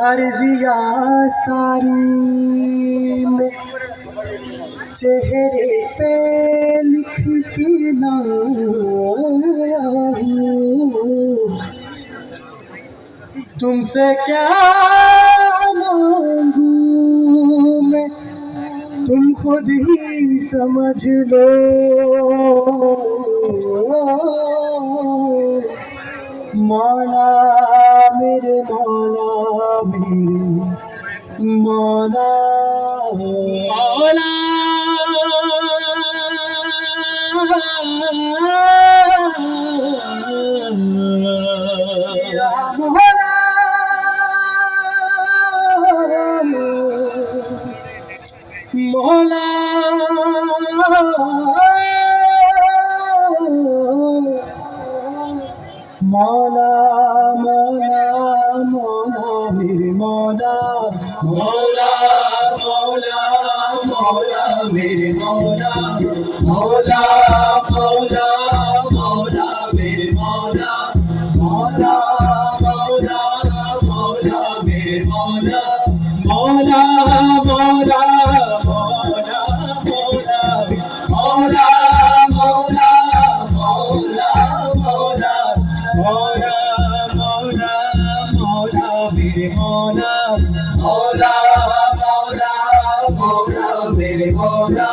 अर्जिया सारी में चेहरे पे लिखती ना तुमसे क्या मांगू मैं, तुम खुद ही समझ लो। मौला मेरे मौला मेरे मौला मौला या मौला मौला मौला मौला मौला मेरे मौला मौला मौला मौला मेरे मौला मौला मौला मौला मेरे मौला मौला मौला मौला मेरे मौला मौला मौला मौला मौला मौला मौला मौला मौला मौला मौला मौला मेरे मौला मौला मौला मौला मेरे मौला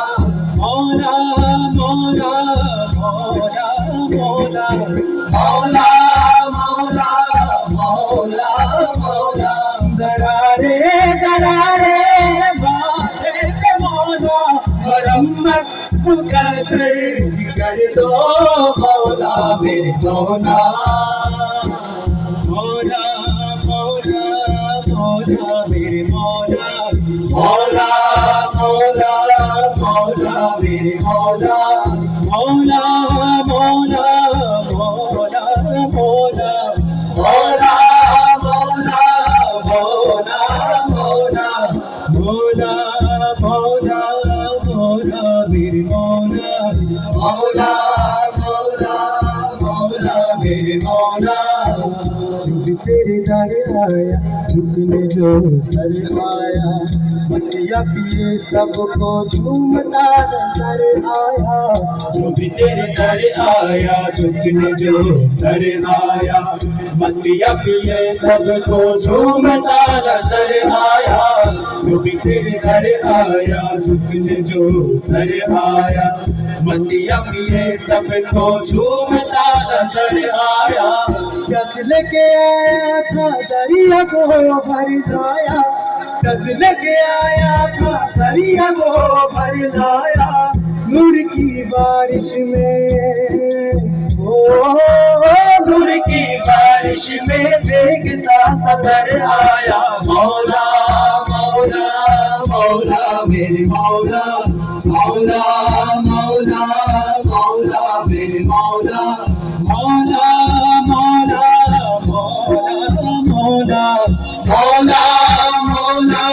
मौला मौला मौला मौला मौला मौला मौला मौला दरारे दरारे बातें के मौला मरम्मत कर दो मौला मेरे मौला मौला मौला मौला मेरे मौला मौला मौला मौला मेरे मौला मौला मौला मौला मौला मौला मौला मौला मौला मौला मौला मौला मेरे मौला मौला मौला मौला मेरे मौला जब तेरे दर आया झुकने जो सर आया मस्तिया पिए सबको झूमता नजर आया जो भी तेरे दर आया झुकने जो सर आया मस्तिया पिए सबको झूमता नजर आया जो भी तेरे दर आया झुकने जो सर आया मस्तिया पिए सबको झूमता नजर आया प्यास लेके आया था दरिया को भर लाया प्यास लेके आया था दरिया को भर लाया नूर की बारिश में ओ नूर की बारिश में देखता सदर आया मौला मौला मौला मेरे मौला मौला मौला मौला मेरे मौला मौला मौला मौला मौला मौला मौला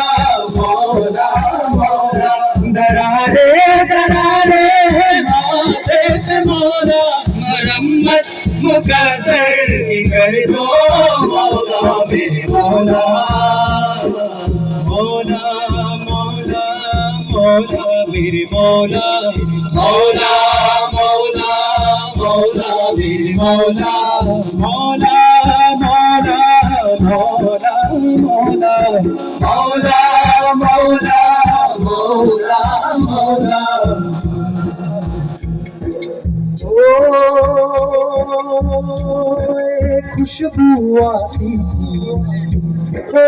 मौला मौला दरारे दरारे बातें पे मौला मरम्मत मुकद्दर कर दो मौला मेरे मौला मौला मौला मौला मेरे मौला मौला मौला मौला मेरे मौला मौला मौला मौला मौला मौला मौला मौला मौला ओ खुशबू आती ओ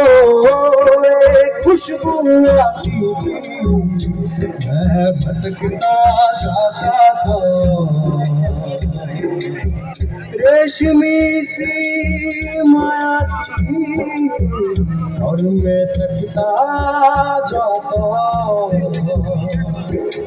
खुशबू आती मैं भटकता जाता था रेशमी सी माया थी और मैं थकता जाता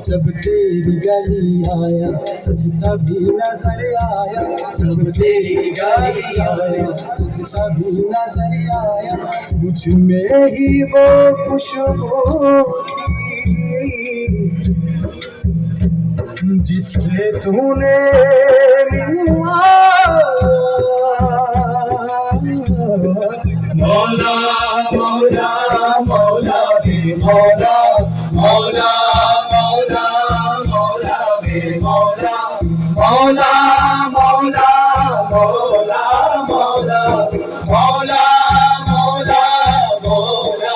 जब तेरी गली आया सजता भी नजर आया जब तेरी गली आया सजता भी नजर आया मुझ में ही वो खुशबू थी जिससे तूने मिलवा मौला मौला मौला मौला मौला मेरे मौला मौला मौला मौला मौला मौला मौला मौला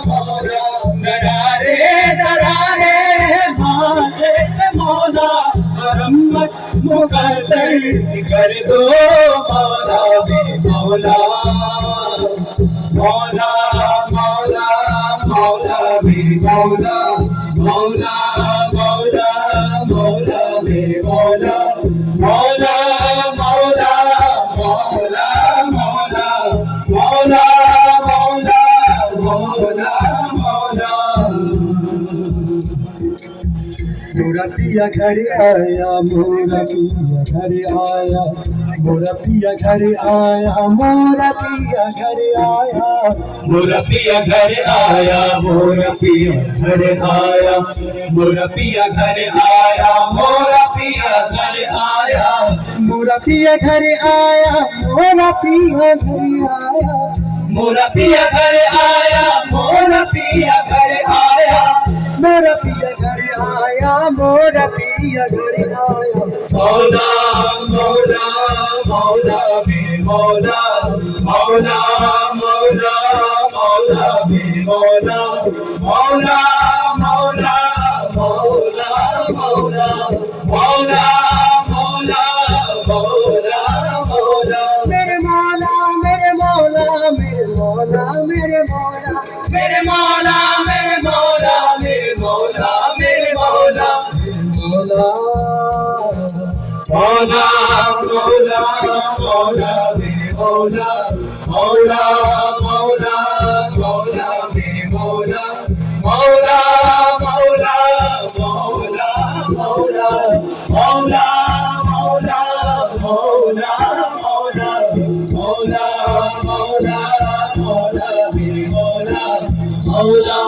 मौला दरारे दरारे मारे मौला मरम्मत मुकद्दर कर दो मौला मेरे मौला मौला मौला मौला मेरे मौला मौला मौला मौला मेरे मौला मौला मौला मौला मौला मौला मौला मौला मौला मोरा पिया घर आया मोरा पिया घर आया मोरा पिया घर आया मोरा पिया घर आया मोरा पिया घर आया मोरा पिया घर आया मोरा पिया घर आया मोरा पिया घर आया मोरा पिया घर आया मोरा पिया घर आया मोरा पिया घर आया मोरा पिया घर आया मोरा पिया घर आया मोरा पिया घर आया मौला मौला मौला मेरे मौला मौला मौला मौला मेरे मौला मौला मौला मौला मौला मौला मौला मौला मौला मेरे मौला मेरे मौला मेरे मौला मेरे मौला मेरे मौला मेरे मौला मेरे मौला मेरे मौला मौला मौला मौला मौला मेरे मौला मौला मौला मौला मेरे मौला मौला मौला मौला मौला मौला मौला मौला मौला मौला मौला मौला मेरे मौला मौला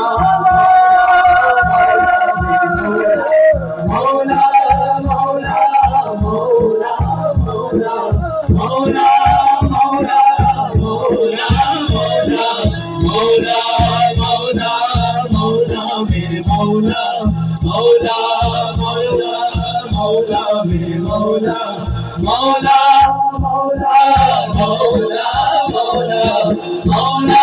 मौला मौला मौला मौला मौला मौला मौला मौला मौला मौला मौला मेरे मौला मौला मौला मौला मेरे मौला मौला मौला मौला मौला मौला